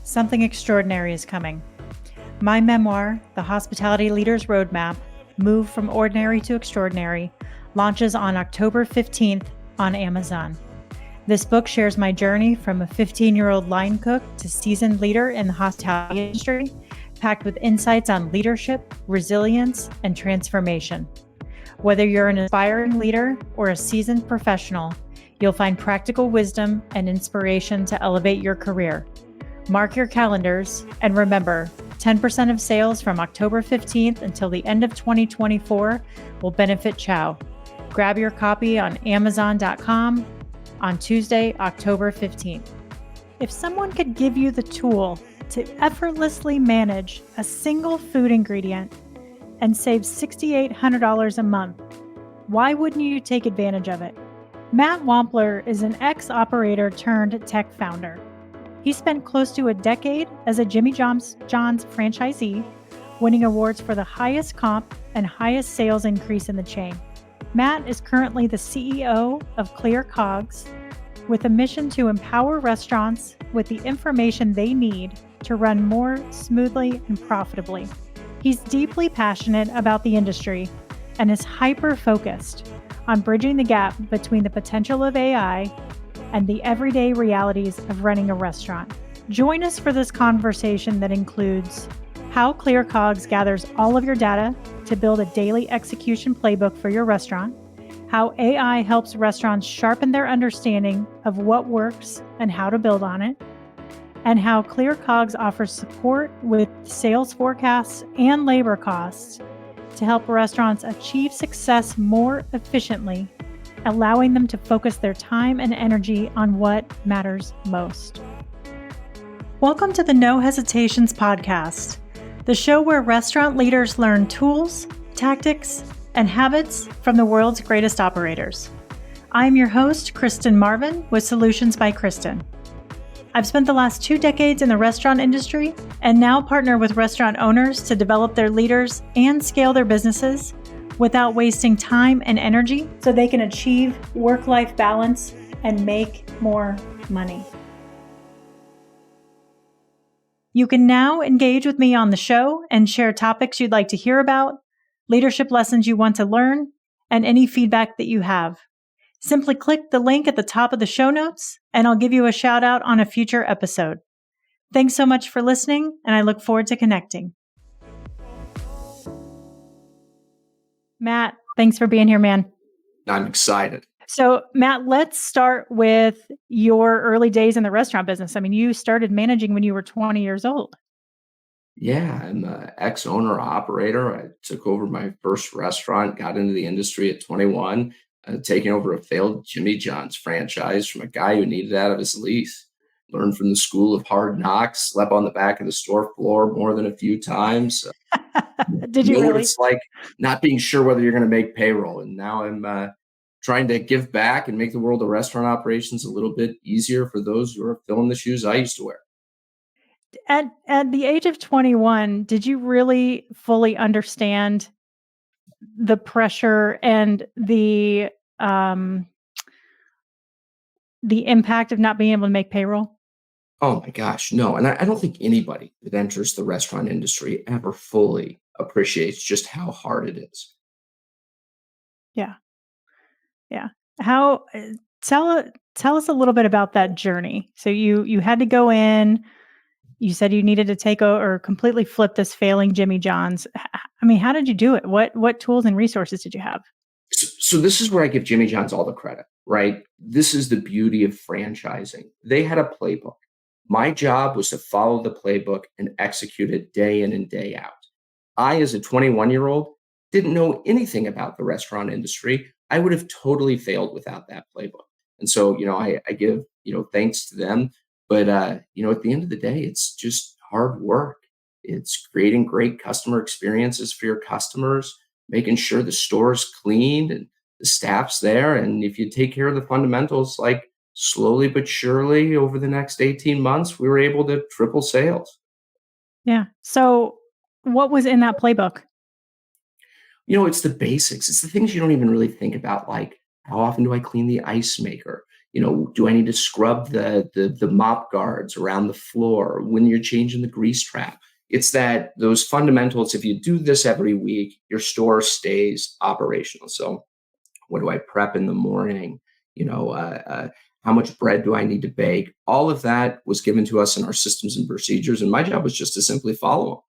something extraordinary is coming. My memoir, The Hospitality Leader's Roadmap, Move from Ordinary to Extraordinary, launches on October 15th on Amazon. This book shares my journey from a 15-year-old line cook to seasoned leader in the hospitality industry, packed with insights on leadership, resilience, and transformation. Whether you're an aspiring leader or a seasoned professional, you'll find practical wisdom and inspiration to elevate your career. Mark your calendars, and remember, 10% of sales from October 15th until the end of 2024 will benefit Chow. Grab your copy on Amazon.com on Tuesday, October 15th. If someone could give you the tool to effortlessly manage a single food ingredient and save $6,800 a month, why wouldn't you take advantage of it? Matt Wampler is an ex-operator turned tech founder. He spent close to a decade as a Jimmy John's franchisee, winning awards for the highest comp and highest sales increase in the chain. Matt is currently the CEO of ClearCOGS, with a mission to empower restaurants with the information they need to run more smoothly and profitably. He's deeply passionate about the industry and is hyper-focused on bridging the gap between the potential of AI and the everyday realities of running a restaurant. Join us for this conversation that includes how ClearCOGS gathers all of your data to build a daily execution playbook for your restaurant, how AI helps restaurants sharpen their understanding of what works and how to build on it, and how ClearCOGS offers support with sales forecasts and labor costs to help restaurants achieve success more efficiently, allowing them to focus their time and energy on what matters most. Welcome to the No Hesitations podcast, the show where restaurant leaders learn tools, tactics, and habits from the world's greatest operators. I am your host, Kristen Marvin, with Solutions by Kristen. I've spent the last 2 decades in the restaurant industry and now partner with restaurant owners to develop their leaders and scale their businesses without wasting time and energy so they can achieve work-life balance and make more money. You can now engage with me on the show and share topics you'd like to hear about, leadership lessons you want to learn, and any feedback that you have. Simply click the link at the top of the show notes, and I'll give you a shout out on a future episode. Thanks so much for listening, and I look forward to connecting. Matt, thanks for being here, man. I'm excited. So, Matt, let's start with your early days in the restaurant business. I mean, you started managing when you were 20 years old. Yeah, I'm an ex-owner operator. I took over my first restaurant, got into the industry at 21, taking over a failed Jimmy John's franchise from a guy who needed out of his lease. Learned from the school of hard knocks, slept on the back of the store floor more than a few times. Did you know what really? it's like not being sure whether you're going to make payroll. And now I'm trying to give back and make the world of restaurant operations a little bit easier for those who are filling the shoes I used to wear. At the age of 21, did you really fully understand the pressure and the impact of not being able to make payroll? Oh my gosh, no. And I don't think anybody that enters the restaurant industry ever fully appreciates just how hard it is. Yeah. Yeah. How tell us a little bit about that journey. So you had to go in, you said you needed to take or completely flip this failing Jimmy John's. I mean, how did you do it? What tools and resources did you have? So this is where I give Jimmy John's all the credit, right? This is the beauty of franchising. They had a playbook. My job was to follow the playbook and execute it day in and day out. I, as a 21-year-old, didn't know anything about the restaurant industry. I would have totally failed without that playbook. And so, I give, thanks to them. But, at the end of the day, it's just hard work. It's creating great customer experiences for your customers, making sure the store's clean and the staff's there. And if you take care of the fundamentals, like slowly but surely over the next 18 months, we were able to triple sales. Yeah. So what was in that playbook? It's the basics. It's the things you don't even really think about, like how often do I clean the ice maker? Do I need to scrub the mop guards around the floor when you're changing the grease trap? It's those fundamentals. If you do this every week, your store stays operational. So what do I prep in the morning? How much bread do I need to bake? All of that was given to us in our systems and procedures. And my job was just to simply follow them.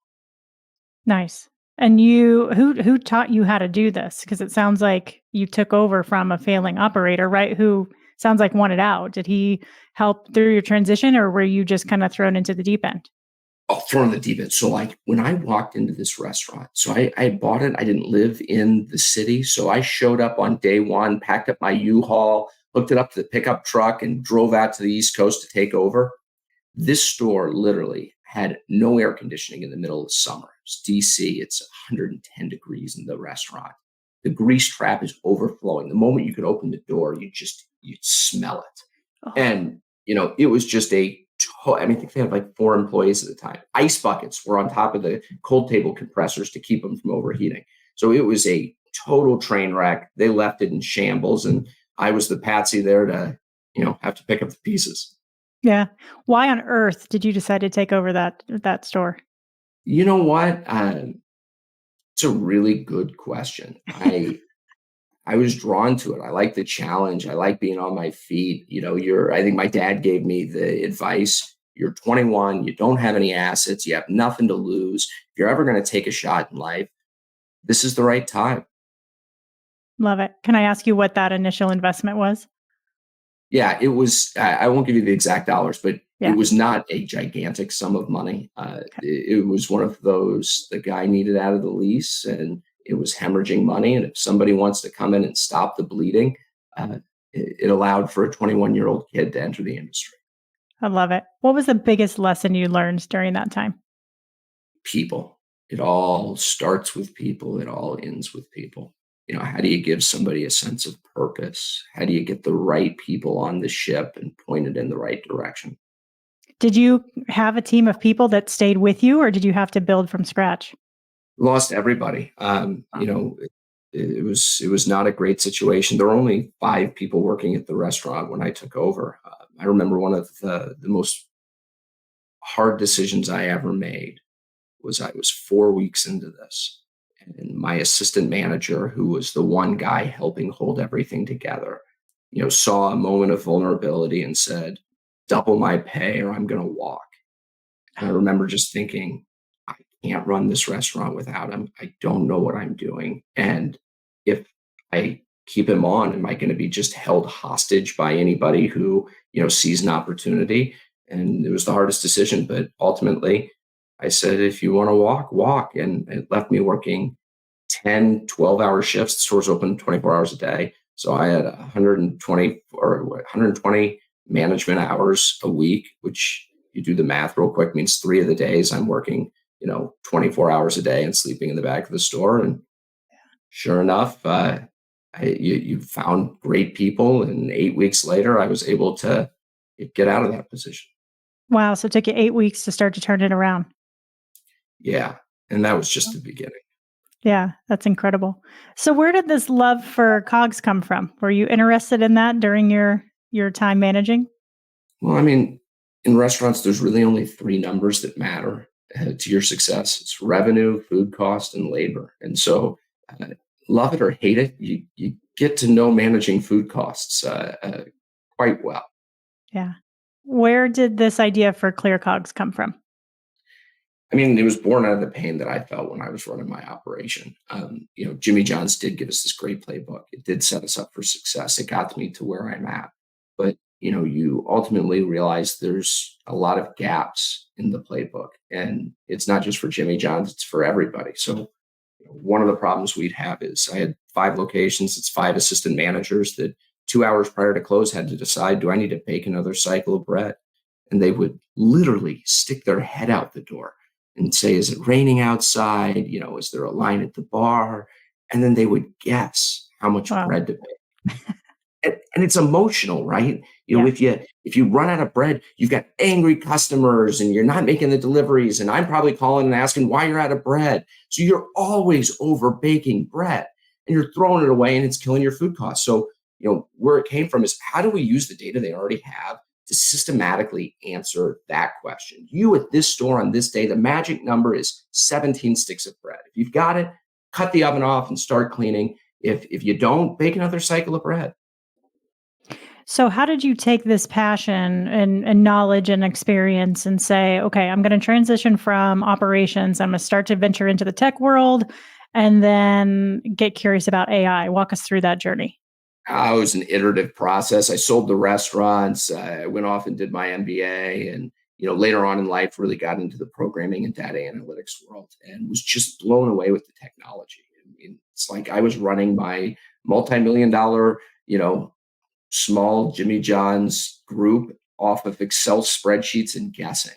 Nice. And who taught you how to do this? Because it sounds like you took over from a failing operator, right? Who sounds like wanted out. Did he help through your transition, or were you just kind of thrown into the deep end? Oh, thrown in the deep end. So like when I walked into this restaurant, so I bought it. I didn't live in the city. So I showed up on day one, packed up my U-Haul, hooked it up to the pickup truck, and drove out to the East Coast to take over. This store literally had no air conditioning in the middle of summer. It's DC. It's 110 degrees in the restaurant. The grease trap is overflowing. The moment you could open the door, you'd smell it. Oh. And, it was just I think they had like 4 employees at the time. Ice buckets were on top of the cold table compressors to keep them from overheating. So it was a total train wreck. They left it in shambles, and I was the patsy there to, have to pick up the pieces. Yeah. Why on earth did you decide to take over that store? You know what? It's a really good question. I was drawn to it. I like the challenge. I like being on my feet. I think my dad gave me the advice. You're 21. You don't have any assets. You have nothing to lose. If you're ever going to take a shot in life, this is the right time. Love it. Can I ask you what that initial investment was? Yeah, it was. I won't give you the exact dollars, but Yeah. it was not a gigantic sum of money. It was one of those the guy needed out of the lease, and it was hemorrhaging money. And if somebody wants to come in and stop the bleeding, it allowed for a 21-year-old kid to enter the industry. I love it. What was the biggest lesson you learned during that time? People. It all starts with people. It all ends with people. How do you give somebody a sense of purpose? How do you get the right people on the ship and point it in the right direction? Did you have a team of people that stayed with you, or did you have to build from scratch? Lost everybody. It was not a great situation. There were only 5 people working at the restaurant when I took over. I remember one of the most hard decisions I ever made was I was 4 weeks into this, and my assistant manager, who was the one guy helping hold everything together, saw a moment of vulnerability and said, "Double my pay or I'm going to walk." And I remember just thinking, I can't run this restaurant without him. I don't know what I'm doing. And if I keep him on, am I going to be just held hostage by anybody who, sees an opportunity? And it was the hardest decision. But ultimately, I said, if you want to walk, walk. And it left me working 10, 12-hour shifts. The store's open 24 hours a day. So I had 120 management hours a week, which you do the math real quick, means 3 of the days I'm working, 24 hours a day and sleeping in the back of the store. And sure enough, you found great people. And 8 weeks later, I was able to get out of that position. Wow. So it took you 8 weeks to start to turn it around. Yeah. And that was just the beginning. Yeah, that's incredible. So where did this love for COGS come from? Were you interested in that during your time managing? Well, I mean, in restaurants, there's really only 3 numbers that matter to your success. It's revenue, food cost, and labor. And so, love it or hate it, you get to know managing food costs quite well. Yeah. Where did this idea for ClearCOGS come from? I mean, it was born out of the pain that I felt when I was running my operation. Jimmy John's did give us this great playbook. It did set us up for success. It got me to where I'm at. But, you ultimately realize there's a lot of gaps in the playbook. And it's not just for Jimmy John's, it's for everybody. So one of the problems we'd have is I had 5 locations. It's 5 assistant managers that 2 hours prior to close had to decide, do I need to bake another cycle of bread? And they would literally stick their head out the door and say, is it raining outside? Is there a line at the bar? And then they would guess how much Wow. bread to bake. And it's emotional, right? Yeah. If you run out of bread, you've got angry customers and you're not making the deliveries. And I'm probably calling and asking why you're out of bread. So you're always over baking bread and you're throwing it away and it's killing your food costs. So, where it came from is how do we use the data they already have to systematically answer that question? You at this store on this day, the magic number is 17 sticks of bread. If you've got it, cut the oven off and start cleaning. If you don't, bake another cycle of bread. So how did you take this passion and knowledge and experience and say, okay, I'm going to transition from operations. I'm going to start to venture into the tech world and then get curious about AI. Walk us through that journey. It was an iterative process. I sold the restaurants. I went off and did my MBA, and later on in life, really got into the programming and data analytics world, and was just blown away with the technology. I mean, it's like I was running my multi-million-dollar, small Jimmy John's group off of Excel spreadsheets and guessing.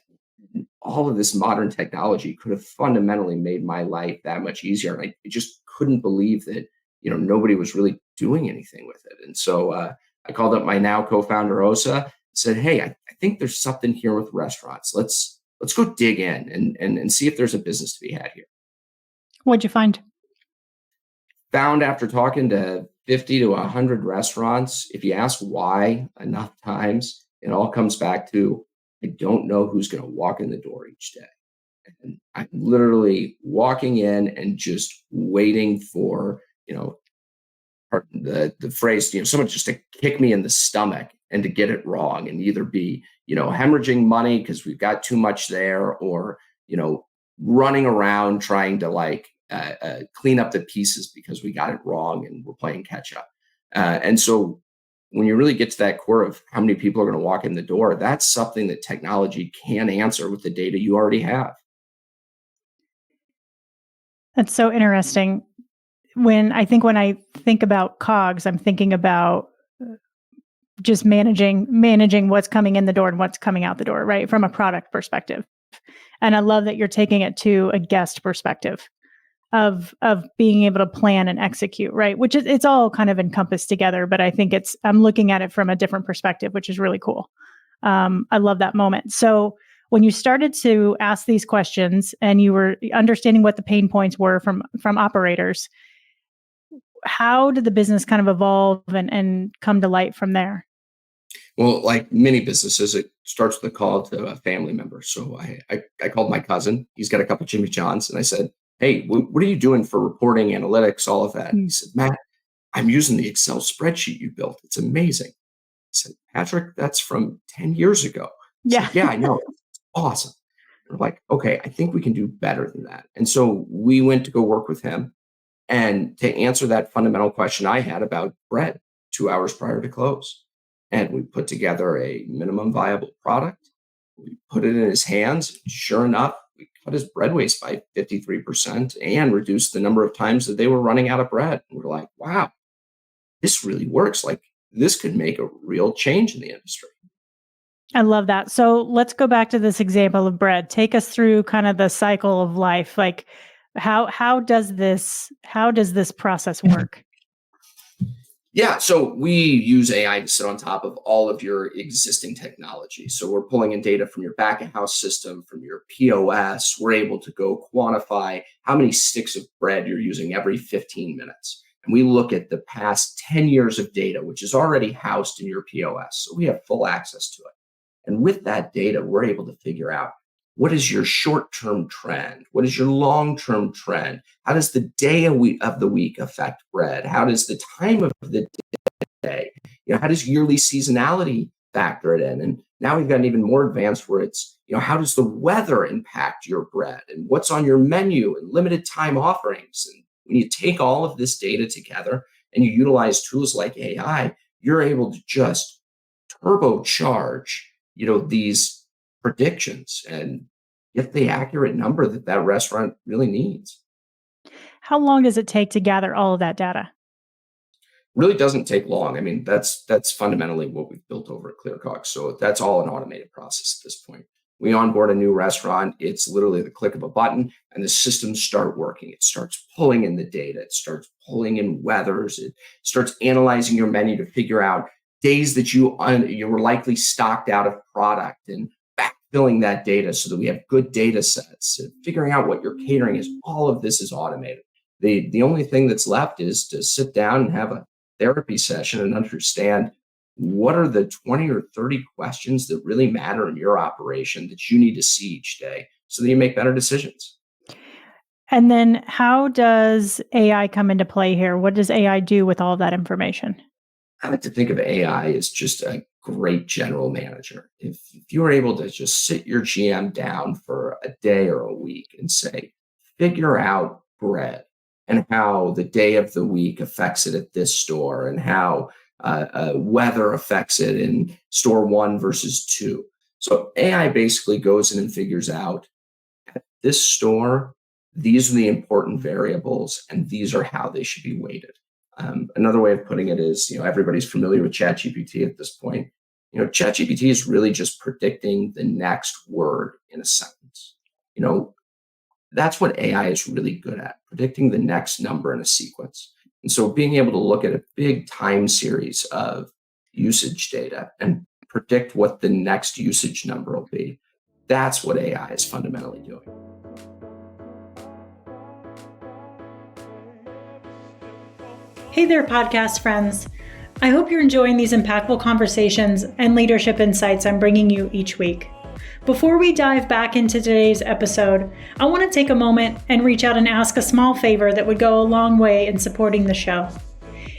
All of this modern technology could have fundamentally made my life that much easier. And I just couldn't believe that, nobody was really doing anything with it. And so I called up my now co-founder, Osa, said, hey, I think there's something here with restaurants. Let's go dig in and see if there's a business to be had here. What'd you find? Found after talking to 50 to 100 restaurants, if you ask why enough times, it all comes back to, I don't know who's going to walk in the door each day. And I'm literally walking in and just waiting for, the phrase, someone just to kick me in the stomach and to get it wrong and either be, hemorrhaging money because we've got too much there, or, running around trying to clean up the pieces because we got it wrong and we're playing catch up. And so when you really get to that core of how many people are going to walk in the door, that's something that technology can answer with the data you already have. That's so interesting. When I think about COGS, I'm thinking about just managing what's coming in the door and what's coming out the door, right? From a product perspective. And I love that you're taking it to a guest perspective of being able to plan and execute, right? Which is, it's all kind of encompassed together, but I think I'm looking at it from a different perspective, which is really cool. I love that moment. So when you started to ask these questions and you were understanding what the pain points were from operators, how did the business kind of evolve and come to light from there? Well, like many businesses, it starts with a call to a family member. So I called my cousin. He's got a couple Jimmy Johns. And I said, hey, what are you doing for reporting, analytics, all of that? He said, Matt, I'm using the Excel spreadsheet you built. It's amazing. I said, Patrick, that's from 10 years ago. He said, yeah, I know. It's awesome. We're like, okay, I think we can do better than that. And so we went to go work with him. And to answer that fundamental question I had about bread 2 hours prior to close. And we put together a minimum viable product. We put it in his hands. Sure enough, we cut his bread waste by 53% and reduced the number of times that they were running out of bread. And we're like, wow, this really works. Like this could make a real change in the industry. I love that. So let's go back to this example of bread. Take us through kind of the cycle of life. Like how does this process work? Yeah, so we use AI to sit on top of all of your existing technology. So we're pulling in data from your back of house system, from your POS. We're able to go quantify how many sticks of bread you're using every 15 minutes. And we look at the past 10 years of data, which is already housed in your POS. So we have full access to it. And with that data, we're able to figure out what is your short-term trend? What is your long-term trend? How does the day of the week affect bread? How does the time of the day? How does yearly seasonality factor it in? And now we've gotten even more advanced where it's, how does the weather impact your bread? And what's on your menu and limited time offerings? And when you take all of this data together and you utilize tools like AI, you're able to just turbocharge, these predictions and get the accurate number that restaurant really needs. How long does it take to gather all of that data? Really doesn't take long. I mean, that's fundamentally what we've built over at ClearCOGS. So that's all an automated process at this point. We onboard a new restaurant. It's literally the click of a button and the systems start working. It starts pulling in the data. It starts pulling in weathers. It starts analyzing your menu to figure out days that you were likely stocked out of product and backfilling that data so that we have good data sets and figuring out what your catering is. All of this is automated. The only thing that's left is to sit down and have a therapy session and understand what are the 20 or 30 questions that really matter in your operation that you need to see each day so that you make better decisions. And then how does AI come into play here? What does AI do with all of that information? I like to think of AI as just a great general manager. If you were able to just sit your GM down for a day or a week and say, figure out bread and how the day of the week affects it at this store and how weather affects it in store one versus two. So AI basically goes in and figures out at this store, these are the important variables and these are how they should be weighted. Another way of putting it is, everybody's familiar with ChatGPT at this point. ChatGPT is really just predicting the next word in a sentence. That's what AI is really good at, predicting the next number in a sequence. And so being able to look at a big time series of usage data and predict what the next usage number will be, that's what AI is fundamentally doing. Hey there, podcast friends. I hope you're enjoying these impactful conversations and leadership insights I'm bringing you each week. Before we dive back into today's episode, I want to take a moment and reach out and ask a small favor that would go a long way in supporting the show.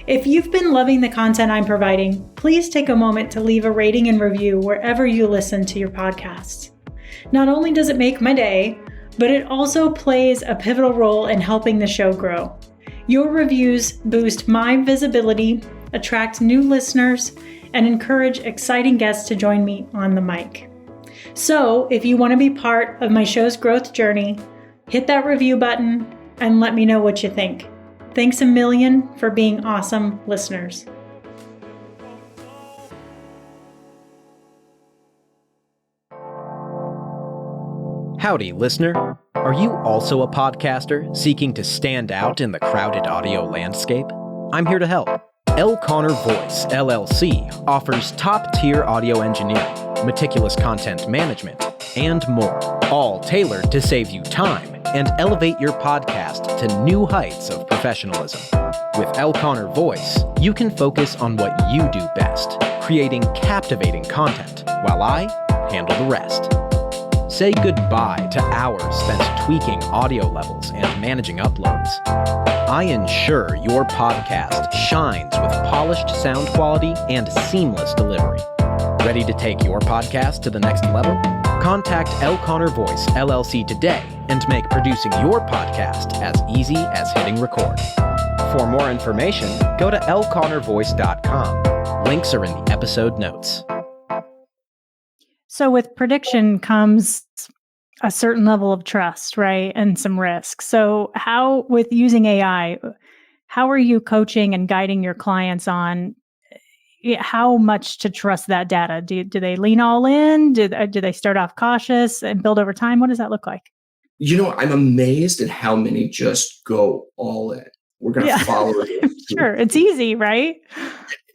If you've been loving the content I'm providing, please take a moment to leave a rating and review wherever you listen to your podcasts. Not only does it make my day, but it also plays a pivotal role in helping the show grow. Your reviews boost my visibility, attract new listeners, and encourage exciting guests to join me on the mic. So if you want to be part of my show's growth journey, hit that review button and let me know what you think. Thanks a million for being awesome listeners. Howdy, listener. Are you also a podcaster seeking to stand out in the crowded audio landscape? I'm here to help. L. Connor Voice, LLC offers top-tier audio engineering, meticulous content management, and more, all tailored to save you time and elevate your podcast to new heights of professionalism. With L. Connor Voice, you can focus on what you do best, creating captivating content, while I handle the rest. Say goodbye to hours spent tweaking audio levels and managing uploads. I ensure your podcast shines with polished sound quality and seamless delivery. Ready to take your podcast to the next level? Contact L. Connor Voice, LLC today and make producing your podcast as easy as hitting record. For more information, go to lconnorvoice.com. Links are in the episode notes. So with prediction comes a certain level of trust, right? And some risk. So how, with using AI, how are you coaching and guiding your clients on how much to trust that data? Do they lean all in? Do they start off cautious and build over time? What does that look like? I'm amazed at how many just go all in. We're going to follow it. Sure. It's easy, right?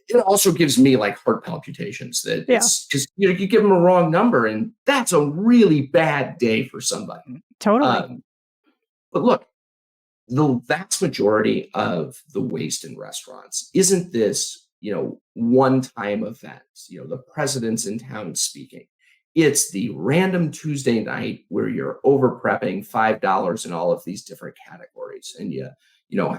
It also gives me like heart palpitations that it's just, you give them a wrong number and that's a really bad day for somebody. Totally. But look, the vast majority of the waste in restaurants isn't this, one-time event, the president's in town speaking. It's the random Tuesday night where you're over prepping $5 in all of these different categories and you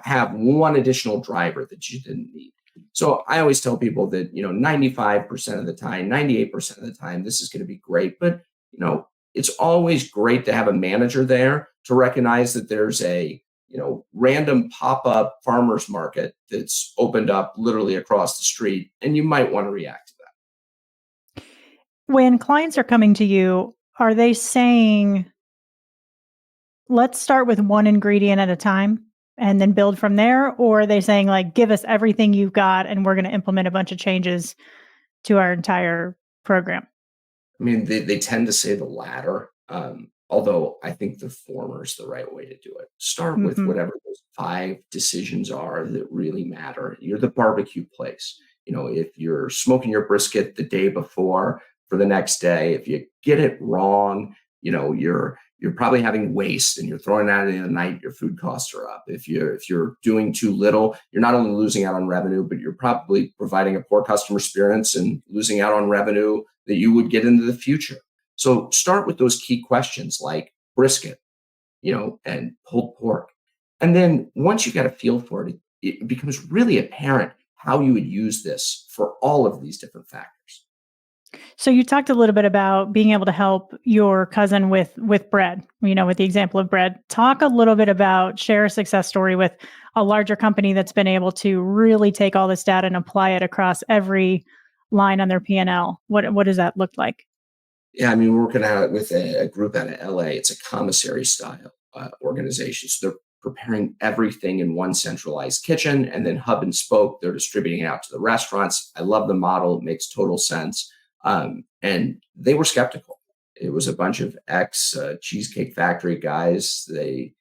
have one additional driver that you didn't need. So I always tell people that, 95% of the time, 98% of the time, this is going to be great. But, it's always great to have a manager there to recognize that there's a, random pop-up farmer's market that's opened up literally across the street. And you might want to react to that. When clients are coming to you, are they saying, let's start with one ingredient at a time and then build from there? Or are they saying, like, give us everything you've got and we're going to implement a bunch of changes to our entire program? I mean, they tend to say the latter, although I think the former is the right way to do it. Start with whatever those 5 decisions are that really matter. You're the barbecue place. If you're smoking your brisket the day before for the next day, if you get it wrong, you're you're probably having waste and you're throwing it out in the night, your food costs are up. If you're doing too little, you're not only losing out on revenue, but you're probably providing a poor customer experience and losing out on revenue that you would get into the future. So start with those key questions like brisket, and pulled pork. And then once you get a feel for it, it becomes really apparent how you would use this for all of these different factors. So you talked a little bit about being able to help your cousin with bread, with the example of bread. Talk a little bit about, share a success story with a larger company that's been able to really take all this data and apply it across every line on their P&L. What does that look like? Yeah, I mean, we're working out with a group out of LA. It's a commissary style organization. So they're preparing everything in one centralized kitchen, and then hub and spoke, they're distributing it out to the restaurants. I love the model. It makes total sense. And they were skeptical. It was a bunch of ex Cheesecake Factory guys. They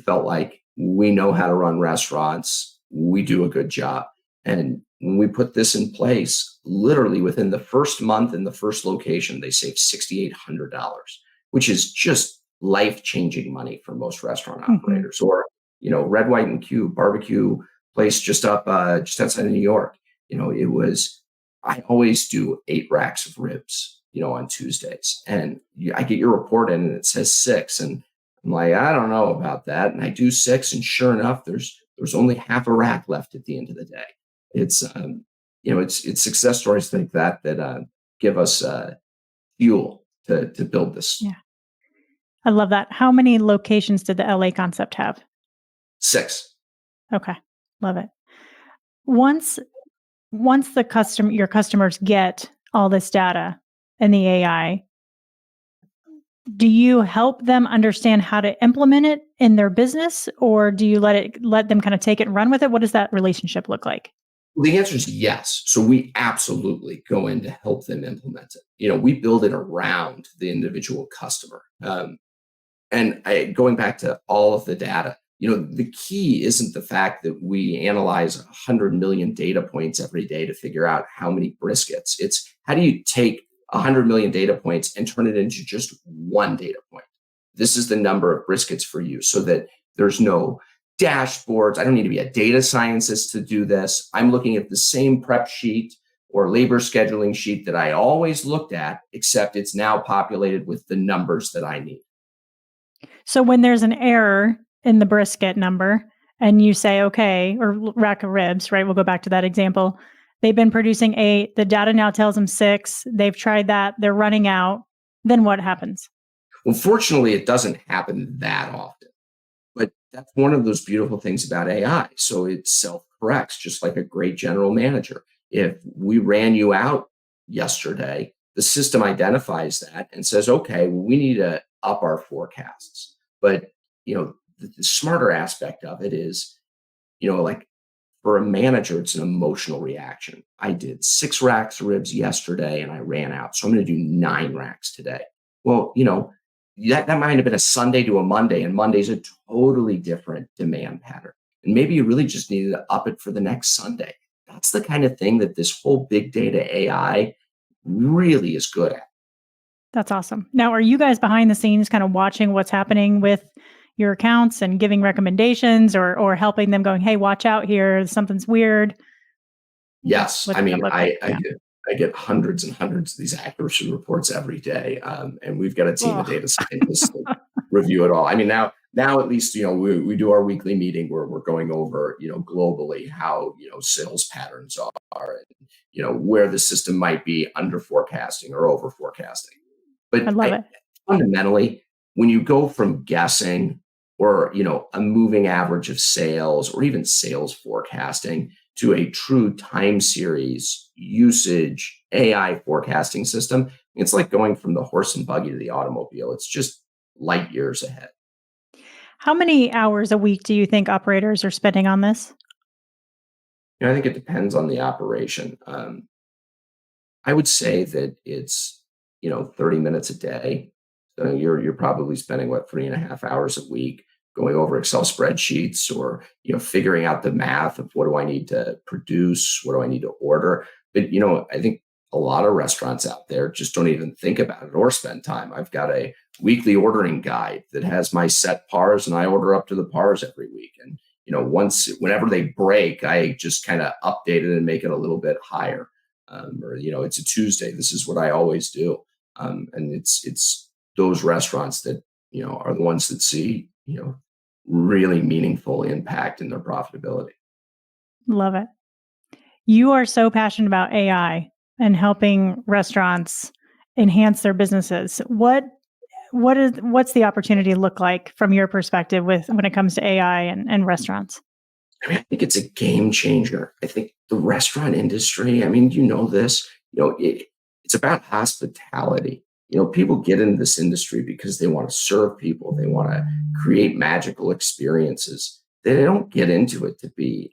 felt like we know how to run restaurants. We do a good job. And when we put this in place, literally within the first month in the first location, they saved $6,800, which is just life-changing money for most restaurant operators. Or, Red, White, and Q barbecue place just outside of New York. It was, I always do 8 racks of ribs, on Tuesdays. And I get your report in and it says 6. And I'm like, I don't know about that. And I do 6. And sure enough, there's only half a rack left at the end of the day. It's, it's success stories like that give us fuel to build this. Yeah. I love that. How many locations did the LA concept have? 6. Okay. Love it. Once your customers get all this data and the AI, do you help them understand how to implement it in their business, or do you let them kind of take it and run with it? What does that relationship look like? Well, the answer is yes. So we absolutely go in to help them implement it. We build it around the individual customer. Going back to all of the data, the key isn't the fact that we analyze 100 million data points every day to figure out how many briskets. It's how do you take 100 million data points and turn it into just one data point? This is the number of briskets for you, so that there's no dashboards. I don't need to be a data scientist to do this. I'm looking at the same prep sheet or labor scheduling sheet that I always looked at, except it's now populated with the numbers that I need. So when there's an error in the brisket number and you say, okay, or rack of ribs, right? We'll go back to that example. They've been producing 8. The data now tells them 6. They've tried that. They're running out. Then what happens? Well, fortunately, it doesn't happen that often. But that's one of those beautiful things about AI. So it self-corrects, just like a great general manager. If we ran you out yesterday, the system identifies that and says, okay, well, we need to up our forecasts. But, the smarter aspect of it is, like for a manager, it's an emotional reaction. I did 6 racks of ribs yesterday and I ran out. So I'm going to do 9 racks today. Well, that might have been a Sunday to a Monday, and Monday's a totally different demand pattern. And maybe you really just needed to up it for the next Sunday. That's the kind of thing that this whole big data AI really is good at. That's awesome. Now, are you guys behind the scenes kind of watching what's happening with your accounts and giving recommendations or helping them going, hey, watch out here, something's weird? Yes. I mean, I get hundreds and hundreds of these accuracy reports every day. And we've got a team of data scientists that review it all. I mean, now at least, we do our weekly meeting where we're going over, globally how, sales patterns are, and, where the system might be under forecasting or over forecasting. But I love it. Fundamentally, when you go from guessing or, a moving average of sales or even sales forecasting to a true time series usage AI forecasting system, it's like going from the horse and buggy to the automobile. It's just light years ahead. How many hours a week do you think operators are spending on this? I think it depends on the operation. I would say that it's 30 minutes a day. So you're probably spending 3.5 hours a week going over Excel spreadsheets or figuring out the math of what do I need to produce, what do I need to order. But I think a lot of restaurants out there just don't even think about it or spend time. I've got a weekly ordering guide that has my set pars, and I order up to the pars every week. And whenever they break, I just kind of update it and make it a little bit higher. Or it's a Tuesday. This is what I always do. And it's those restaurants that are the ones that see really meaningful impact in their profitability. Love it. You are so passionate about AI and helping restaurants enhance their businesses. What's the opportunity look like from your perspective when it comes to AI and restaurants? I mean, I think it's a game changer. I think the restaurant industry, I mean, this, it's about hospitality. People get into this industry because they want to serve people. They want to create magical experiences. They don't get into it to be,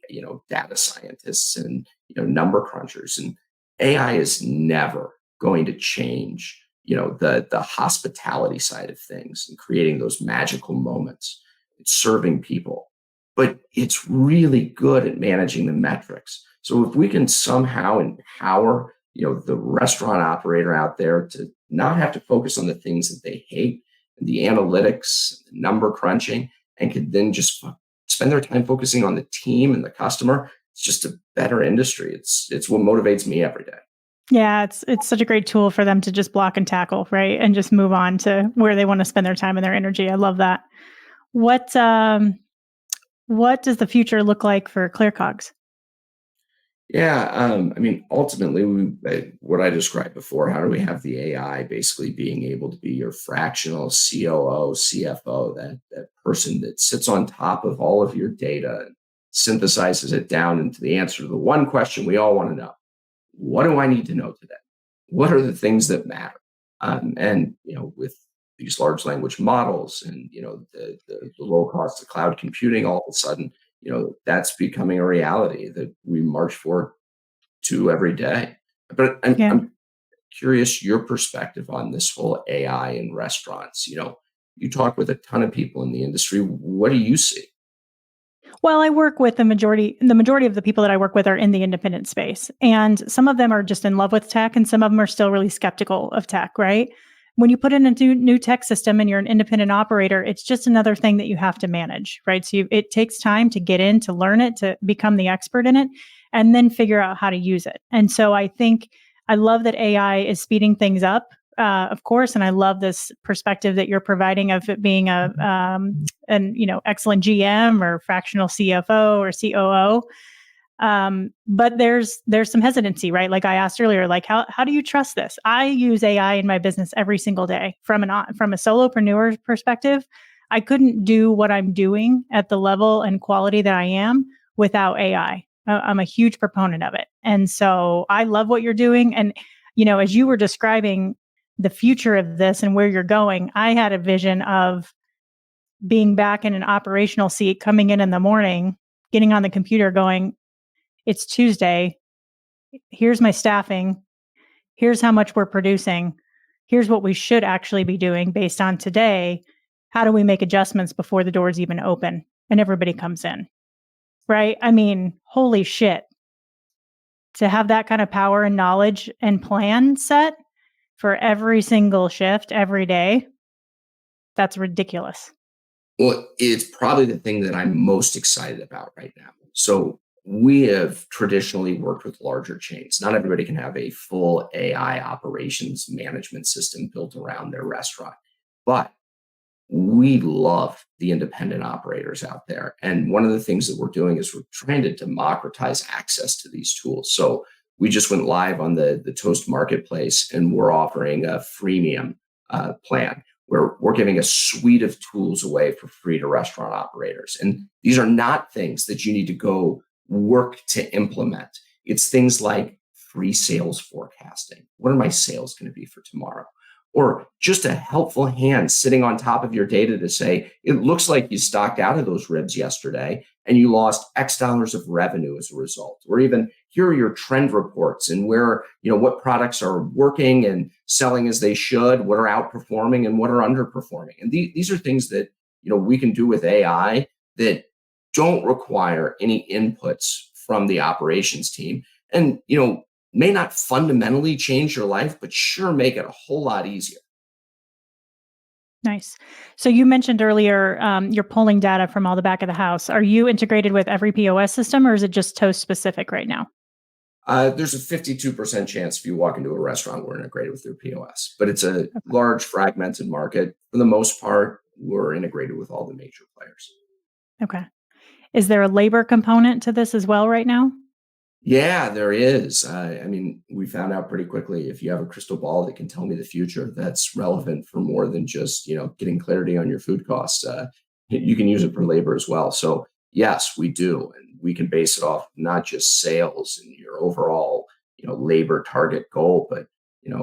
data scientists and, number crunchers. And AI is never going to change, the hospitality side of things and creating those magical moments. It's serving people. But it's really good at managing the metrics. So if we can somehow empower, the restaurant operator out there to not have to focus on the things that they hate, and the analytics, the number crunching, and could then just spend their time focusing on the team and the customer, it's just a better industry. It's what motivates me every day. Yeah, it's such a great tool for them to just block and tackle, right? And just move on to where they want to spend their time and their energy. I love that. What does the future look like for ClearCOGS? Yeah, I mean, ultimately, what I described before, how do we have the AI basically being able to be your fractional COO, CFO, that person that sits on top of all of your data and synthesizes it down into the answer to the one question we all want to know. What do I need to know today? What are the things that matter? And with these large language models and the low cost of cloud computing, all of a sudden, that's becoming a reality that we march forward to every day. But I'm curious your perspective on this whole AI in restaurants. You talk with a ton of people in the industry. What do you see? Well, I work with the majority of the people that I work with are in the independent space. And some of them are just in love with tech and some of them are still really skeptical of tech, right? When you put in a new tech system and you're an independent operator, it's just another thing that you have to manage, right? So it takes time to get in, to learn it, to become the expert in it, and then figure out how to use it. And so I think I love that AI is speeding things up, of course, and I love this perspective that you're providing of it being an excellent GM or fractional CFO or COO. But there's some hesitancy, right? Like I asked earlier, like how do you trust this? I use AI in my business every single day from a solopreneur perspective. I couldn't do what I'm doing at the level and quality that I am without AI. I'm a huge proponent of it. And so I love what you're doing. And, as you were describing the future of this and where you're going, I had a vision of being back in an operational seat, coming in the morning, getting on the computer going, it's Tuesday. Here's my staffing. Here's how much we're producing. Here's what we should actually be doing based on today. How do we make adjustments before the doors even open and everybody comes in? Right? I mean, holy shit. To have that kind of power and knowledge and plan set for every single shift every day, that's ridiculous. Well, it's probably the thing that I'm most excited about right now. So we have traditionally worked with larger chains. Not everybody can have a full AI operations management system built around their restaurant, but we love the independent operators out there. And one of the things that we're doing is we're trying to democratize access to these tools. So we just went live on the Toast Marketplace, and we're offering a freemium plan where we're giving a suite of tools away for free to restaurant operators. And these are not things that you need to go work to implement. It's things like free sales forecasting. What are my sales going to be for tomorrow? Or just a helpful hand sitting on top of your data to say, it looks like you stocked out of those ribs yesterday and you lost X dollars of revenue as a result. Or even here are your trend reports and where, what products are working and selling as they should, what are outperforming and what are underperforming. And these are things that, we can do with AI that don't require any inputs from the operations team. And, may not fundamentally change your life, but sure make it a whole lot easier. Nice. So you mentioned earlier you're pulling data from all the back of the house. Are you integrated with every POS system, or is it just Toast specific right now? There's a 52% chance if you walk into a restaurant, we're integrated with their POS, but it's a large fragmented market. For the most part, we're integrated with all the major players. Okay. Is there a labor component to this as well right now? Yeah, there is. We found out pretty quickly if you have a crystal ball that can tell me the future, that's relevant for more than just getting clarity on your food costs. You can use it for labor as well. So yes, we do, and we can base it off not just sales and your overall labor target goal, but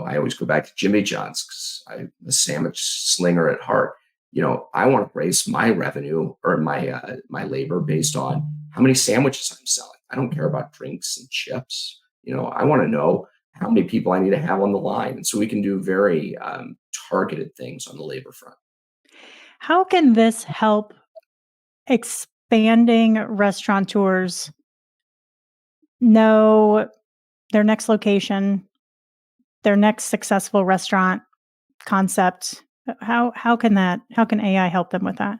I always go back to Jimmy John's because I'm a sandwich slinger at heart. I want to raise my revenue or my labor based on how many sandwiches I'm selling. I don't care about drinks and chips. I want to know how many people I need to have on the line. And so we can do very targeted things on the labor front. How can this help expanding restaurateurs know their next location, their next successful restaurant concept? How can AI help them with that?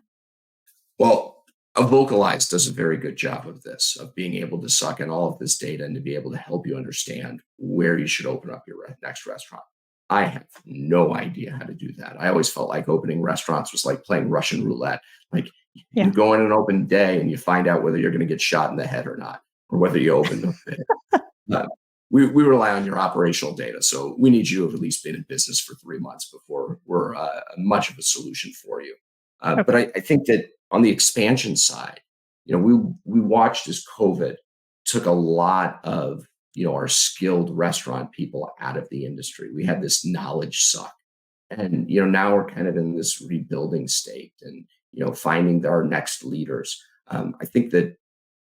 Well, a Vocalize does a very good job of this, of being able to suck in all of this data and to be able to help you understand where you should open up your next restaurant. I have no idea how to do that. I always felt like opening restaurants was like playing Russian roulette. Like Yeah. you go in an open day and you find out whether you're going to get shot in the head or not, or whether you open the bid. We rely on your operational data. So we need you to have at least been in business for 3 months before we're much of a solution for you. Okay. But I think that on the expansion side, we watched as COVID took a lot of our skilled restaurant people out of the industry. We had this knowledge suck, and now we're kind of in this rebuilding state, and finding our next leaders. I think that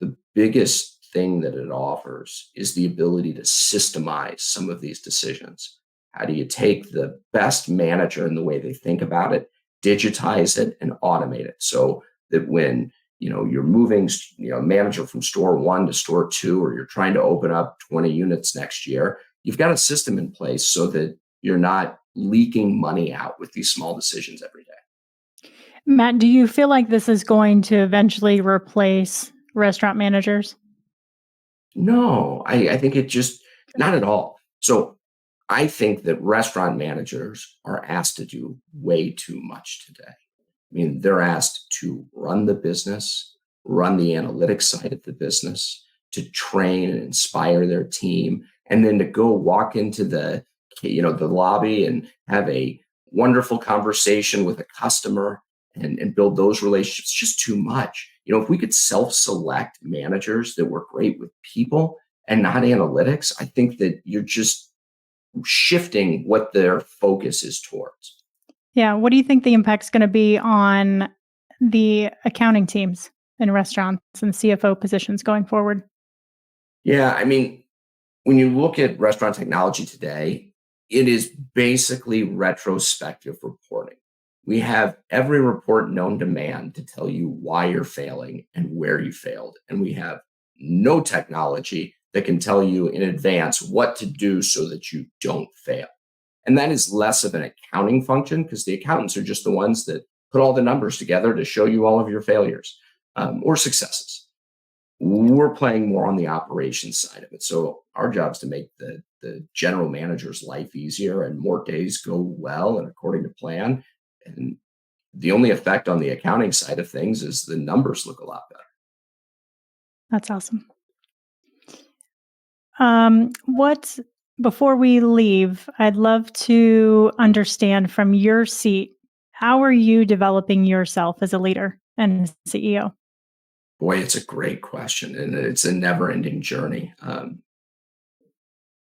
the biggest thing that it offers is the ability to systemize some of these decisions. How do you take the best manager and the way they think about it, digitize it, and automate it so that when you're moving manager from store 1 to store 2, or you're trying to open up 20 units next year, you've got a system in place so that you're not leaking money out with these small decisions every day. Matt, do you feel like this is going to eventually replace restaurant managers? No, I think it just not at all. So I think that restaurant managers are asked to do way too much today. They're asked to run the business, run the analytics side of the business, to train and inspire their team, and then to go walk into the lobby and have a wonderful conversation with a customer and build those relationships. Just too much. If we could self-select managers that work great with people and not analytics, I think that you're just shifting what their focus is towards. Yeah. What do you think the impact's going to be on the accounting teams in restaurants and CFO positions going forward? Yeah. When you look at restaurant technology today, it is basically retrospective reporting. We have every report known to man to tell you why you're failing and where you failed. And we have no technology that can tell you in advance what to do so that you don't fail. And that is less of an accounting function because the accountants are just the ones that put all the numbers together to show you all of your failures or successes. We're playing more on the operations side of it. So our job is to make the general manager's life easier and more days go well and according to plan. And the only effect on the accounting side of things is the numbers look a lot better. That's awesome. Before we leave, I'd love to understand from your seat, how are you developing yourself as a leader and CEO? Boy, it's a great question, and it's a never-ending journey.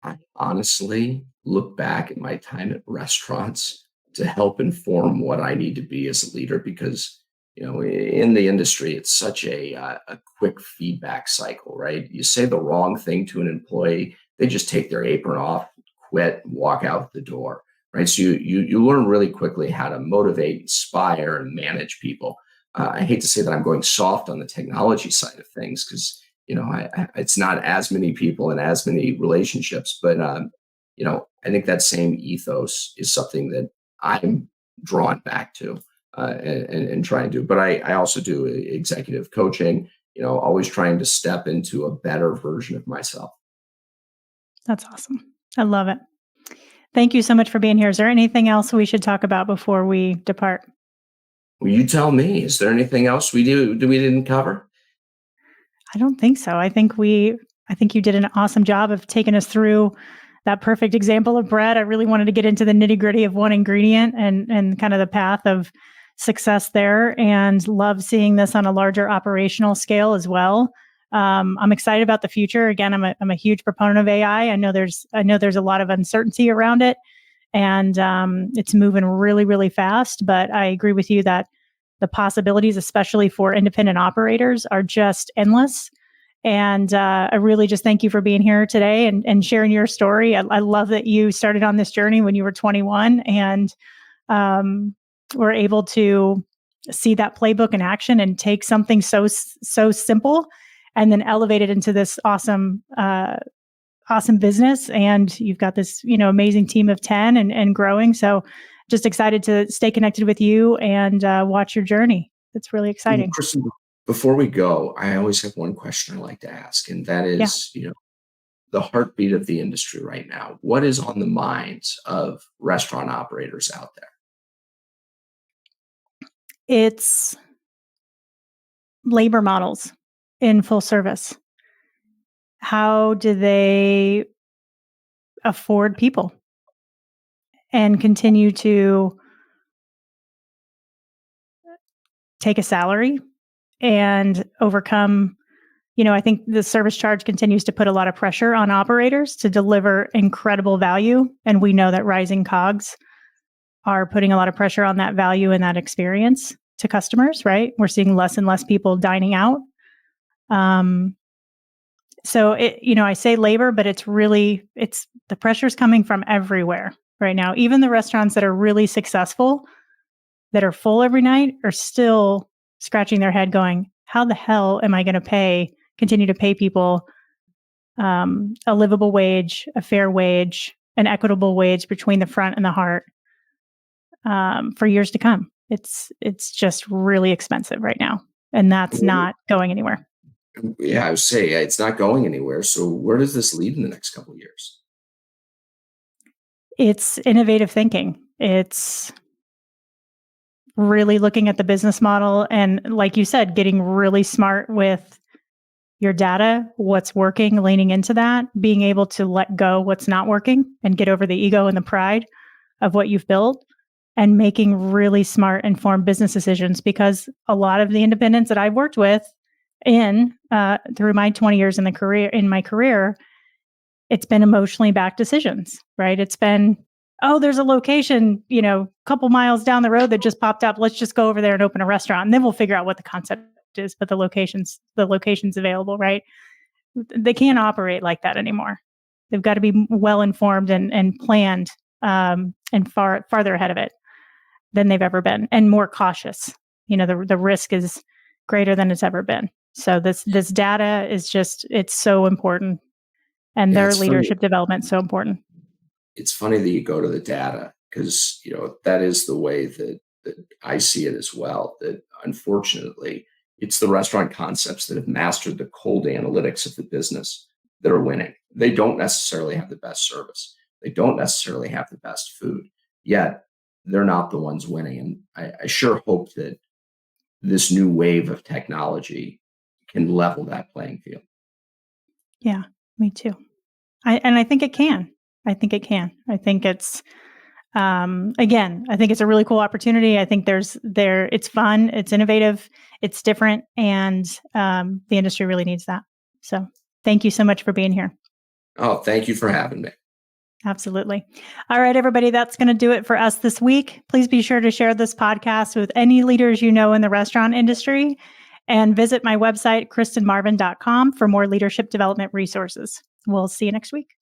I honestly look back at my time at restaurants to help inform what I need to be as a leader because, in the industry, it's such a quick feedback cycle, right? You say the wrong thing to an employee, they just take their apron off, quit, and walk out the door, right? So you learn really quickly how to motivate, inspire, and manage people. I hate to say that I'm going soft on the technology side of things because it's not as many people and as many relationships, but I think that same ethos is something that I'm drawn back to and try and do. But I also do executive coaching, always trying to step into a better version of myself. That's awesome. I love it. Thank you so much for being here. Is there anything else we should talk about before we depart? Well, you tell me. Is there anything else we didn't cover? I don't think so. I think you did an awesome job of taking us through that perfect example of bread. I really wanted to get into the nitty-gritty of one ingredient and kind of the path of success there, and love seeing this on a larger operational scale as well. I'm excited about the future. Again, I'm a huge proponent of AI. I know there's a lot of uncertainty around it, and it's moving really, really fast. But I agree with you that the possibilities, especially for independent operators, are just endless. And I really just thank you for being here today and sharing your story. I love that you started on this journey when you were 21 and were able to see that playbook in action and take something so simple and then elevate it into this awesome business. And you've got this, amazing team of 10 and growing. So just excited to stay connected with you and watch your journey. It's really exciting. Kristen, before we go, I always have one question I like to ask, and that is, the heartbeat of the industry right now. What is on the minds of restaurant operators out there? It's labor models in full service. How do they afford people and continue to take a salary and overcome? I think the service charge continues to put a lot of pressure on operators to deliver incredible value. And we know that rising COGS are putting a lot of pressure on that value and that experience to customers, right? We're seeing less and less people dining out. So I say labor, but it's the pressure's coming from everywhere right now. Even the restaurants that are really successful, that are full every night, are still scratching their head going, how the hell am I going to continue to pay people a livable wage, a fair wage, an equitable wage between the front and the heart for years to come? It's just really expensive right now, and that's not going anywhere. Yeah, I would say it's not going anywhere. So where does this lead in the next couple of years? It's innovative thinking. It's really looking at the business model and, like you said, getting really smart with your data, what's working, leaning into that, being able to let go what's not working and get over the ego and the pride of what you've built, and making really smart, informed business decisions. Because a lot of the independents that I've worked with through my 20 years in my career, it's been emotionally backed decisions, right? It's been, there's a location, a couple miles down the road that just popped up. Let's just go over there and open a restaurant, and then we'll figure out what the concept is. But the location's available, right? They can't operate like that anymore. They've got to be well informed and planned and farther ahead of it than they've ever been, and more cautious. The risk is greater than it's ever been. So this data is it's so important, and their leadership development is so important. It's funny that you go to the data, because that is the way that I see it as well. That unfortunately, it's the restaurant concepts that have mastered the cold analytics of the business that are winning. They don't necessarily have the best service. They don't necessarily have the best food. Yet they're not the ones winning. And I sure hope that this new wave of technology can level that playing field. Yeah, me too. I think it can. I think it's, again, I think it's a really cool opportunity. I think it's fun, it's innovative, it's different, and the industry really needs that. So thank you so much for being here. Oh, thank you for having me. Absolutely. All right, everybody, that's going to do it for us this week. Please be sure to share this podcast with any leaders in the restaurant industry, and visit my website, kristenmarvin.com, for more leadership development resources. We'll see you next week.